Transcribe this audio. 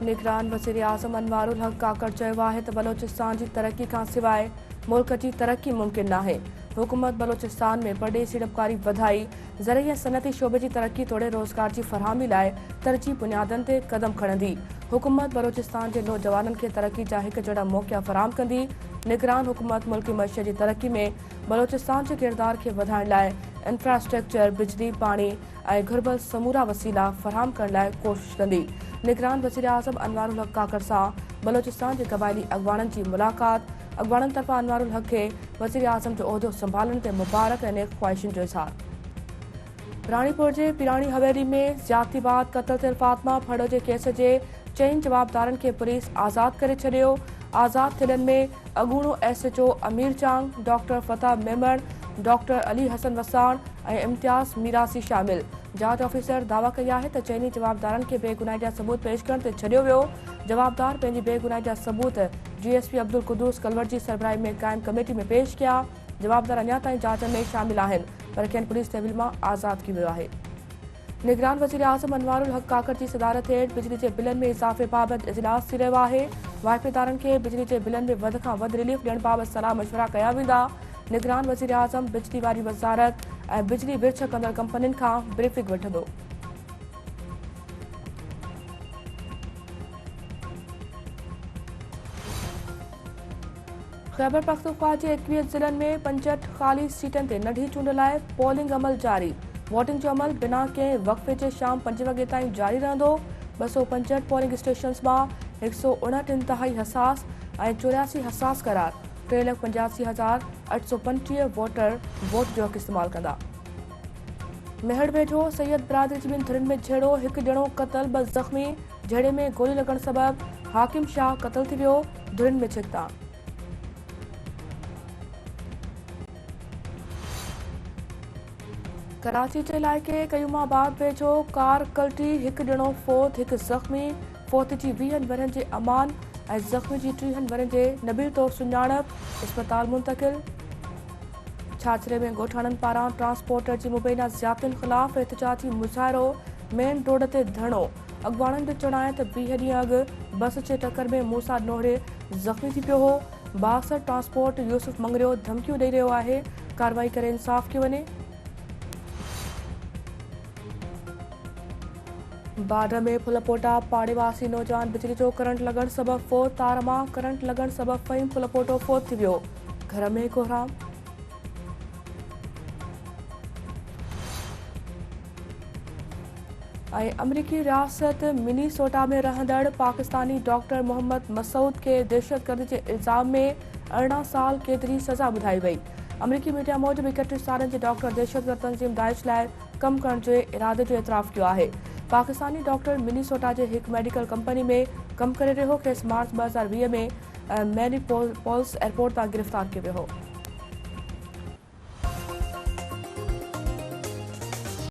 निगरान वज़ीर आज़म अनवारुल हक काकड़ चयो आहे त बलोचिस्तान जी तरक्की खां सवाइ मुल्क जी तरक्की मुमकिन नाहे। हुकूमत बलोचिस्तान में परदेसी सीड़पकारी वधाई, ज़रई ऐं सनअती शोबे जी तरक्की तोड़े रोज़गार जी फरहमी लाइ तरजीही बुनियादनि ते क़दम खणंदी। हुकूमत बलोचिस्तान जे नौजवाननि खे तरक्की जा हिक जहिड़ा मौक़िया फराहम कंदी। निगरान हुकूमत मुल्की मईशत जी तरक्की में बलोचिस्तान जे किरदार खे वधाइण लाइ इंफ्रास्ट्रक्चर, बिजली, पाणी ऐं घुर्बल समूरा वसीला फराहम करण लाइ कोशिश कंदी। निगरान वज़ीर आज़म अनवारुल हक काकड़ सां बलोचिस्तान जे क़बाइली अॻवाननि जी मुलाक़ात। अॻवाननि तरफ़ां अनवारुल हक खे वज़ीर आज़म जो उहिदो संभालण ते मुबारक ऐं नेक ख़्वाहिशुनि जो इज़हार। राणीपुर जे पिराणी हवेली में ज़्यादती बाद क़त्ल थियल फातिमा फड़ो जे केस जे 4 जवाबदारनि खे पुलिस आज़ाद करे छॾियो। आज़ाद थियलनि में अॻूणो SHO अमीर चांग, डॉक्टर फतह मेमण, डॉक्टर अली हसन वसाण ऐं इम्तियाज़ मीरासी शामिल। जांच ऑफिसर दावा कई आहे त 4 जवाबदारनि खे बेगुनाही जा सबूत पेश करण ते छॾियो वियो। जवाबदार पंहिंजी बेगुनाही जा सबूत GSP अब्दुल कुदूस कलवर जी सरबराही में क़ाइम कमेटी में पेश कया। जवाबदार अञा ताईं जांच में शामिल आहिनि, पर खेनि पुलिस तहवील मां आज़ाद कयो वियो आहे। निगरान वज़ीर आज़म अनवारुल हक काकड़ जी सदारत हेठि बिजली जे बिलनि में इज़ाफ़े बाबति इजलास थी रहियो आहे। वाइपेदारनि खे बिजली जे बिलनि में वधि खां वधि रिलीफ ॾियण बाबति सलाह मशवरा कया वेंदा। निगरान वज़ीर आज़म बिजली वारी वज़ारत ऐं बिजली विरछ कंदड़ कंपनियुनि खां ब्रीफिंग वठंदो। ख़ैबर पख्तूनख्वा जे 21 ज़िलनि में 65 ख़ाली सीटनि ते नंढी चूंड लाइ पोलिंग अमल जारी। वोटिंग जो अमल बिना कंहिं वक़्फ़े जे शाम 5 वॻे ताईं जारी रहंदो। 265 पोलिंग स्टेशन्स मां 159 इंतहाई हसास ऐं 84 हसास करार। 3,85,825 वोटर वोट जो हक़ इस्तेमाल कंदा। मेहड़ वेझो सैयद बिरादरी जी ॿिनि धुरियुनि में झेड़ो, हिकु ॼणो क़तल, 2 ज़ख़्मी। झेड़े में गोली लॻण सबबि हाकिम शाह क़तल थी वियो। धुरियुनि में छिकता। कराची जे इलाइक़े कयूमाबाद वेझो कार कल्टी, हिकु ॼणो फोत, हिकु ज़ख़्मी। फोत जी 20 वरनि जे अमान ऐं ज़ख़्मी जी 30 वरनि जे नबील तौरु सुञाणप। इस्पताल मुंतक़िल। छाछरे में ॻोठाणनि पारां ट्रांसपोर्टर जी मुबैना ज़ियादतियुनि ख़िलाफ़ एहतिजाजी मुज़ाहिरो। मेन रोड ते धरणो। अॻवाननि जो चवणु आहे त 20 ॾींहं अॻु बस जे टकर में मूसा नोहरे ज़ख़्मी थी पियो हो। बासर ट्रांसपोर्ट यूसुफ मंगरियो धमकियूं ॾेई रहियो आहे, कार्रवाई करे इंसाफ़ कयो वञे। बाढ़ में फुलपोटा पाड़ेवासी नौजवान बिजली जो करंट लॻण सबबि फोत। तार मां करंट लॻण सबबि फ़हीम फुलपोटो फोत थी वियो। घर में कोहराम। ऐं अमरीकी रियासत मिनीसोटा में रहंदड़ पाकिस्तानी डॉक्टर मोहम्मद मसूद खे दहशतगर्दी जे इल्ज़ाम में 18 साल क़ैद जी सज़ा ॿुधाई वई। अमरीकी मीडिया मूजिबि 31 सालनि जे डॉक्टर दहशतगर्द तंज़ीम दाइश लाइ कमु करण जे इरादे जो एतिराफ़ कयो आहे। पाकिस्तानी डॉक्टर मिनीसोटा जे हिकु मेडिकल कंपनी में कमु करे रहियो, खेसि मार्च 2020 में मैरीपोल्स एयरपोर्ट तां गिरफ़्तार कयो वियो हो।